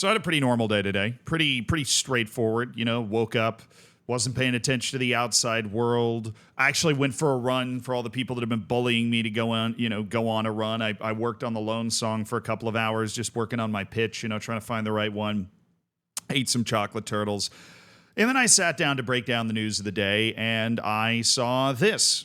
So I had a pretty normal day today. Pretty straightforward. Woke up, wasn't paying attention to the outside world. I actually went for a run for all the people that have been bullying me to go on a run. I worked on the Lone Song for a couple of hours, just working on my pitch, trying to find the right one. Ate some chocolate turtles. And then I sat down to break down the news of the day, and I saw this.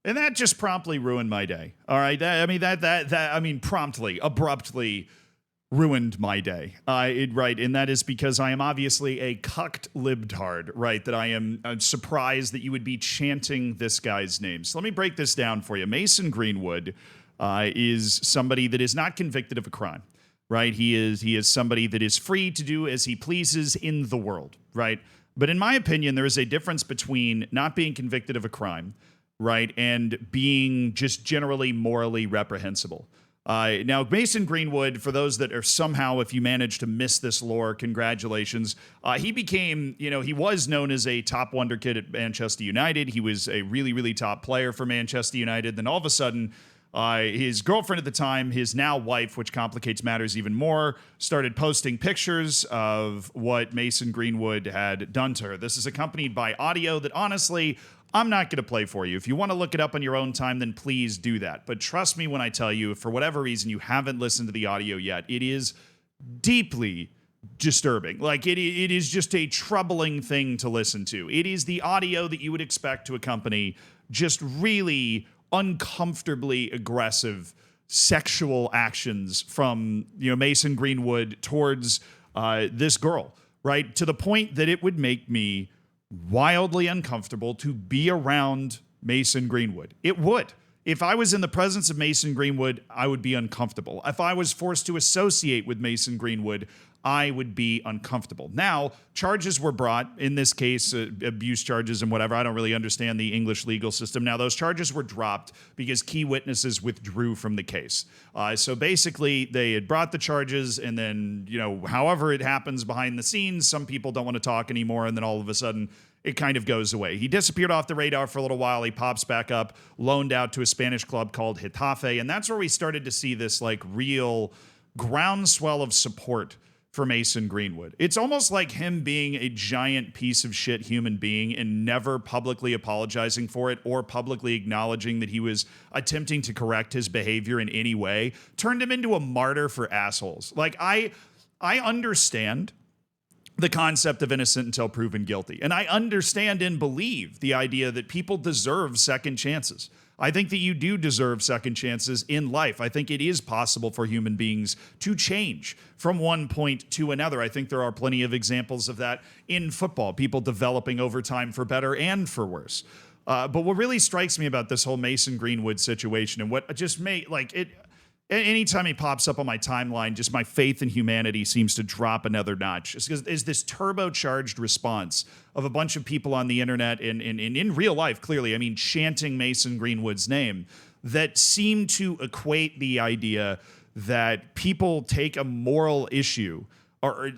And that just promptly ruined my day. All right. Promptly, abruptly ruined my day. Right. And that is because I am obviously a cucked libtard, right? That I'm surprised that you would be chanting this guy's name. So let me break this down for you. Mason Greenwood is somebody that is not convicted of a crime, right? He is somebody that is free to do as he pleases in the world, right? But in my opinion, there is a difference between not being convicted of a crime, right, and being just generally morally reprehensible. Now, Mason Greenwood, for those that are somehow, if you managed to miss this lore, congratulations. He became, he was known as a top wonder kid at Manchester United. He was a really, really top player for Manchester United. Then all of a sudden, his girlfriend at the time, his now wife, which complicates matters even more, started posting pictures of what Mason Greenwood had done to her. This is accompanied by audio that honestly, I'm not going to play for you. If you want to look it up on your own time, then please do that. But trust me when I tell you, if for whatever reason you haven't listened to the audio yet, it is deeply disturbing. Like it is just a troubling thing to listen to. It is the audio that you would expect to accompany just really uncomfortably aggressive sexual actions from Mason Greenwood towards this girl, right? To the point that it would make me wildly uncomfortable to be around Mason Greenwood. It would. If I was in the presence of Mason Greenwood, I would be uncomfortable. If I was forced to associate with Mason Greenwood, I would be uncomfortable. Now, charges were brought, in this case, abuse charges and whatever. I don't really understand the English legal system. Now, those charges were dropped because key witnesses withdrew from the case. So basically, they had brought the charges, and then, however it happens behind the scenes, some people don't want to talk anymore, and then all of a sudden, it kind of goes away. He disappeared off the radar for a little while. He pops back up, loaned out to a Spanish club called Getafe, and that's where we started to see this, real groundswell of support for Mason Greenwood. It's almost like him being a giant piece of shit human being and never publicly apologizing for it or publicly acknowledging that he was attempting to correct his behavior in any way turned him into a martyr for assholes. I understand the concept of innocent until proven guilty. And I understand and believe the idea that people deserve second chances. I think that you do deserve second chances in life. I think it is possible for human beings to change from one point to another. I think there are plenty of examples of that in football, people developing over time for better and for worse. But what really strikes me about this whole Mason Greenwood situation and what just made, anytime he pops up on my timeline, just my faith in humanity seems to drop another notch. It's because there's this turbocharged response of a bunch of people on the internet and in real life, clearly, chanting Mason Greenwood's name that seem to equate the idea that people take a moral issue or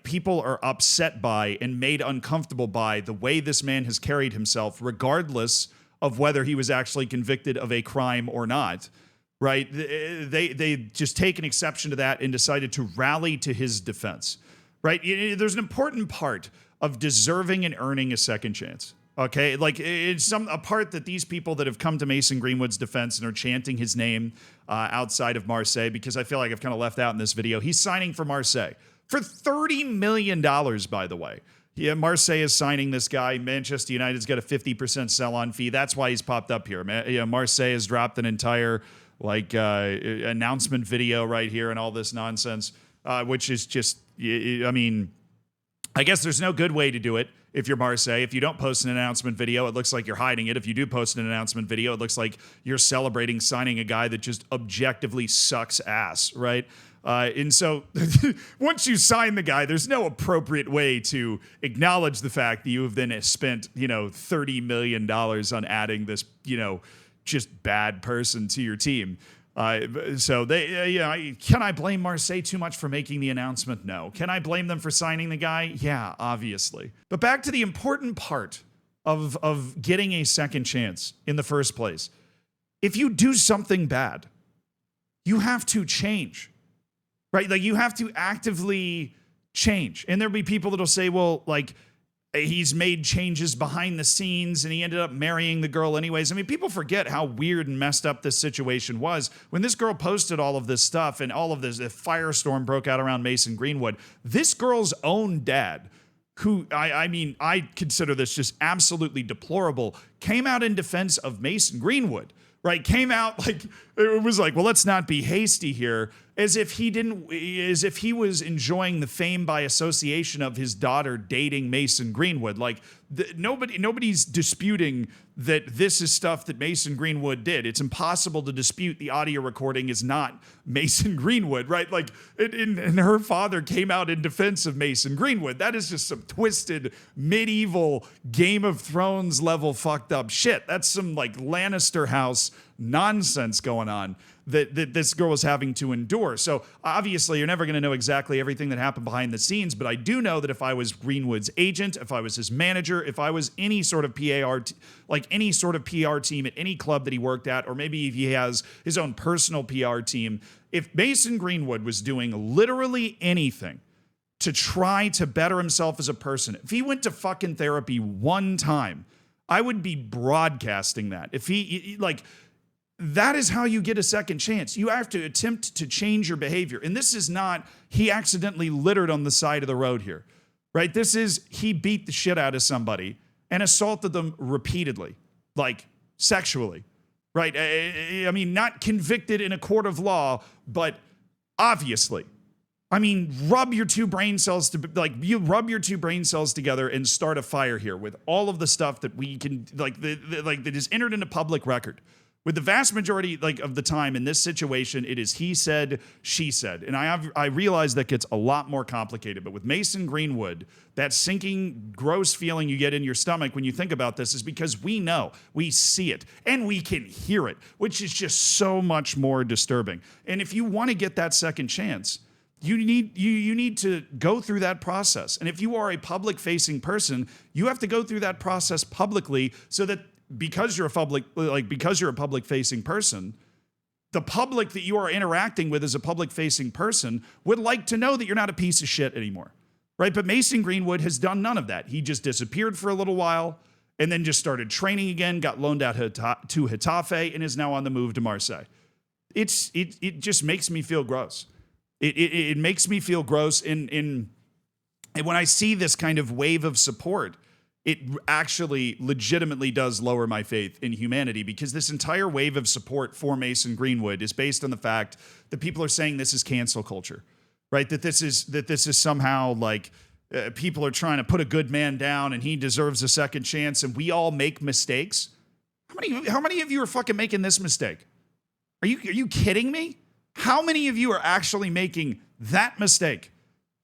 people are upset by and made uncomfortable by the way this man has carried himself, regardless of whether he was actually convicted of a crime or not. Right? They just take an exception to that and decided to rally to his defense. Right? There's an important part of deserving and earning a second chance. Okay? It's a part that these people that have come to Mason Greenwood's defense and are chanting his name outside of Marseille, because I feel like I've kind of left out in this video, he's signing for Marseille for $30 million, by the way. Yeah, Marseille is signing this guy. Manchester United's got a 50% sell-on fee. That's why he's popped up here. Marseille has dropped an entire announcement video right here and all this nonsense, which is just, I guess there's no good way to do it if you're Marseille. If you don't post an announcement video, it looks like you're hiding it. If you do post an announcement video, it looks like you're celebrating signing a guy that just objectively sucks ass, right? And so once you sign the guy, there's no appropriate way to acknowledge the fact that you have then spent, $30 million on adding this, just bad person to your team. So can I blame Marseille too much for making the announcement? No. Can I blame them for signing the guy? Yeah, obviously. But back to the important part of getting a second chance in the first place. If you do something bad, you have to change, right? Like, you have to actively change. And there'll be people that'll say, well, like, he's made changes behind the scenes and he ended up marrying the girl anyways. I mean, people forget how weird and messed up this situation was. When this girl posted all of this stuff and all of this, the firestorm broke out around Mason Greenwood, this girl's own dad, who, I consider this just absolutely deplorable, came out in defense of Mason Greenwood, right? Came out like, it was like, well, let's not be hasty here, as if he was enjoying the fame by association of his daughter dating Mason Greenwood. Like, nobody's disputing that this is stuff that Mason Greenwood did. It's impossible to dispute the audio recording is not Mason Greenwood, right? Like, and her father came out in defense of Mason Greenwood. That is just some twisted medieval Game of Thrones level fucked up shit. That's some like Lannister house nonsense going on that this girl was having to endure. So obviously you're never going to know exactly everything that happened behind the scenes, but I do know that if I was Greenwood's agent, if I was his manager, if I was any sort of any sort of PR team at any club that he worked at, or maybe if he has his own personal PR team, if Mason Greenwood was doing literally anything to try to better himself as a person, if he went to fucking therapy one time, I would be broadcasting that. If he, like, that is how you get a second chance. You have to attempt to change your behavior. And this is not, he accidentally littered on the side of the road here, right? This is, he beat the shit out of somebody and assaulted them repeatedly, like sexually, right? I mean, not convicted in a court of law, but obviously. I mean, rub your two brain cells together and start a fire here with all of the stuff that we can, that is entered into public record. With the vast majority of the time in this situation, it is he said, she said. And I realize that gets a lot more complicated. But with Mason Greenwood, that sinking, gross feeling you get in your stomach when you think about this is because we know, we see it, and we can hear it, which is just so much more disturbing. And if you want to get that second chance, you need to go through that process. And if you are a public-facing person, you have to go through that process publicly so that because you're a public-facing person, the public that you are interacting with as a public-facing person would like to know that you're not a piece of shit anymore, right? But Mason Greenwood has done none of that. He just disappeared for a little while and then just started training again, got loaned out to Getafe, and is now on the move to Marseille. It just makes me feel gross. It makes me feel gross, and when I see this kind of wave of support, it actually legitimately does lower my faith in humanity, because this entire wave of support for Mason Greenwood is based on the fact that people are saying this is cancel culture, right? That this is somehow like people are trying to put a good man down and he deserves a second chance, and we all make mistakes. How many of you are fucking making this mistake? Are you kidding me? How many of you are actually making that mistake?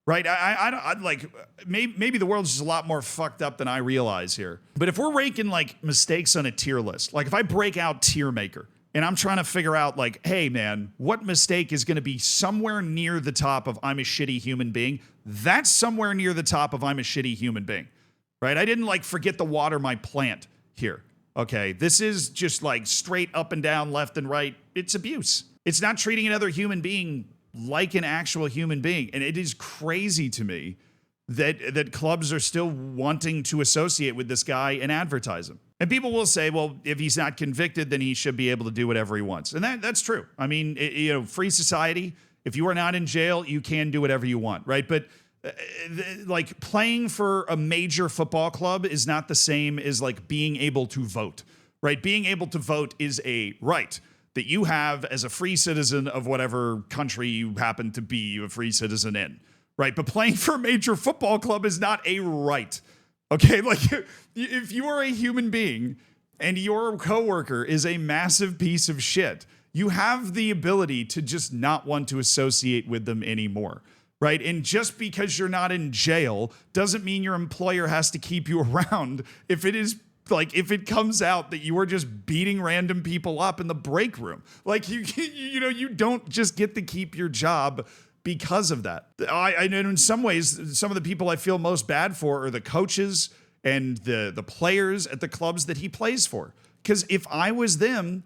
Right? I like, maybe the world's just a lot more fucked up than I realize here. But if we're ranking like mistakes on a tier list, like if I break out tier maker and I'm trying to figure out like, hey man, what mistake is going to be somewhere near the top of I'm a shitty human being? That's somewhere near the top of I'm a shitty human being, right? I didn't like forget to water my plant here. Okay. This is just like straight up and down, left and right. It's abuse. It's not treating another human being like an actual human being. And it is crazy to me that clubs are still wanting to associate with this guy and advertise him. And people will say, well, if he's not convicted, then he should be able to do whatever he wants. And that's true. I mean, free society, if you are not in jail, you can do whatever you want, right? But like playing for a major football club is not the same as like being able to vote, right? Being able to vote is a right that you have as a free citizen of whatever country you happen to be a free citizen in, right? But playing for a major football club is not a right, okay? Like, if you are a human being and your coworker is a massive piece of shit, you have the ability to just not want to associate with them anymore, right? And just because you're not in jail doesn't mean your employer has to keep you around if it is Like, if it comes out that you were just beating random people up in the break room, like you don't just get to keep your job because of that. I know in some ways, some of the people I feel most bad for are the coaches and the players at the clubs that he plays for. Because if I was them,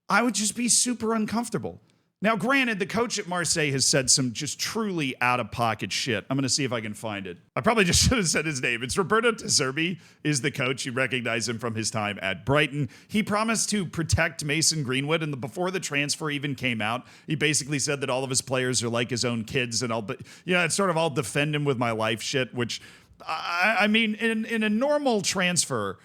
I would just be super uncomfortable. Now, granted, the coach at Marseille has said some just truly out-of-pocket shit. I'm going to see if I can find it. I probably just should have said his name. It's Roberto De Zerbi is the coach. You recognize him from his time at Brighton. He promised to protect Mason Greenwood, and before the transfer even came out, he basically said that all of his players are like his own kids, and it's sort of I'll defend him with my life shit, which, I mean, in a normal transfer,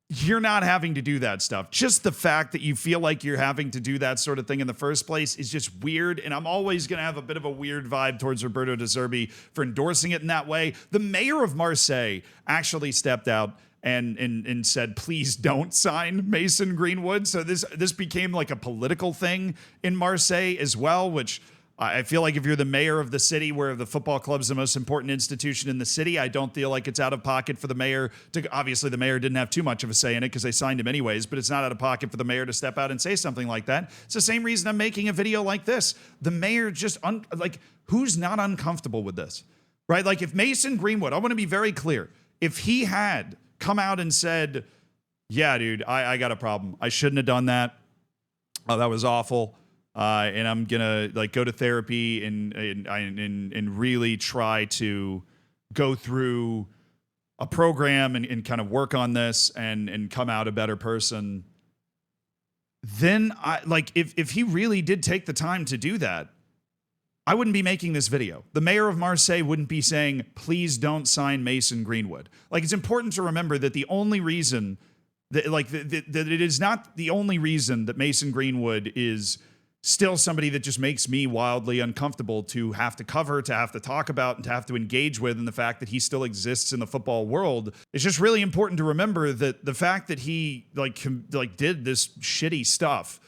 you're not having to do that stuff. Just the fact that you feel like you're having to do that sort of thing in the first place is just weird. And I'm always going to have a bit of a weird vibe towards Roberto De Zerbi for endorsing it in that way. The mayor of Marseille actually stepped out and said, please don't sign Mason Greenwood. So this became like a political thing in Marseille as well, which I feel like if you're the mayor of the city where the football club is the most important institution in the city, I don't feel like it's out of pocket for the mayor to, obviously the mayor didn't have too much of a say in it because they signed him anyways, but it's not out of pocket for the mayor to step out and say something like that. It's the same reason I'm making a video like this. The mayor just, who's not uncomfortable with this, right? Like if Mason Greenwood, I want to be very clear, if he had come out and said, yeah, dude, I got a problem. I shouldn't have done that. Oh, that was awful. And I'm gonna go to therapy and really try to go through a program and kind of work on this and come out a better person. Then if he really did take the time to do that, I wouldn't be making this video. The mayor of Marseille wouldn't be saying, please don't sign Mason Greenwood. Like, it's important to remember that the only reason that it is not the only reason that Mason Greenwood is still somebody that just makes me wildly uncomfortable to have to cover, to have to talk about, and to have to engage with, and the fact that he still exists in the football world. It's just really important to remember that the fact that he did this shitty stuff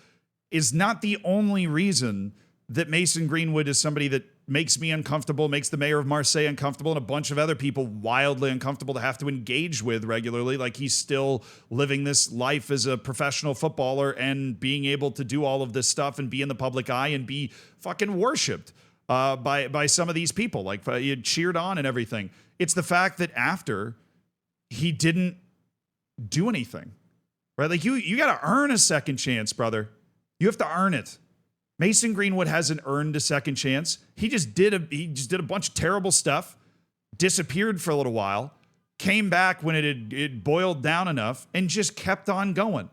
is not the only reason that Mason Greenwood is somebody that makes me uncomfortable, makes the mayor of Marseille uncomfortable, and a bunch of other people wildly uncomfortable to have to engage with regularly. Like, he's still living this life as a professional footballer and being able to do all of this stuff and be in the public eye and be fucking worshipped by some of these people, like cheered on and everything. It's the fact that after he didn't do anything, right? Like, you got to earn a second chance, brother. You have to earn it. Mason Greenwood hasn't earned a second chance. He just did a bunch of terrible stuff, disappeared for a little while, came back when it boiled down enough, and just kept on going.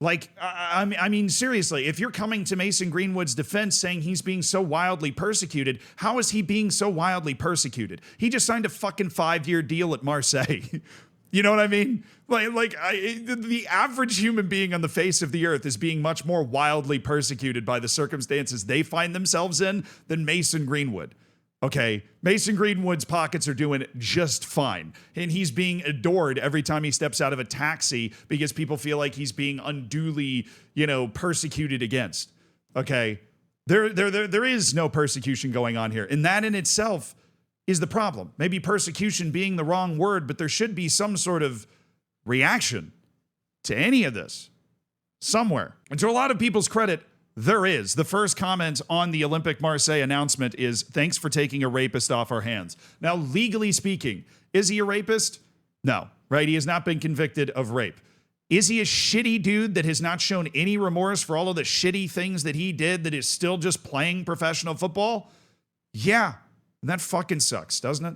Like, I mean, seriously, if you're coming to Mason Greenwood's defense saying he's being so wildly persecuted, how is he being so wildly persecuted? He just signed a fucking 5-year deal at Marseille. You know what I mean? The average human being on the face of the earth is being much more wildly persecuted by the circumstances they find themselves in than Mason Greenwood. Okay, Mason Greenwood's pockets are doing just fine, and he's being adored every time he steps out of a taxi because people feel like he's being unduly, persecuted against. Okay, there is no persecution going on here, and that in itself is the problem. Maybe persecution being the wrong word, but there should be some sort of reaction to any of this somewhere. And to a lot of people's credit, there is. The first comment on the Olympique Marseille announcement is, thanks for taking a rapist off our hands. Now, legally speaking, is he a rapist? No, right? He has not been convicted of rape. Is he a shitty dude that has not shown any remorse for all of the shitty things that he did that is still just playing professional football? Yeah. And that fucking sucks, doesn't it?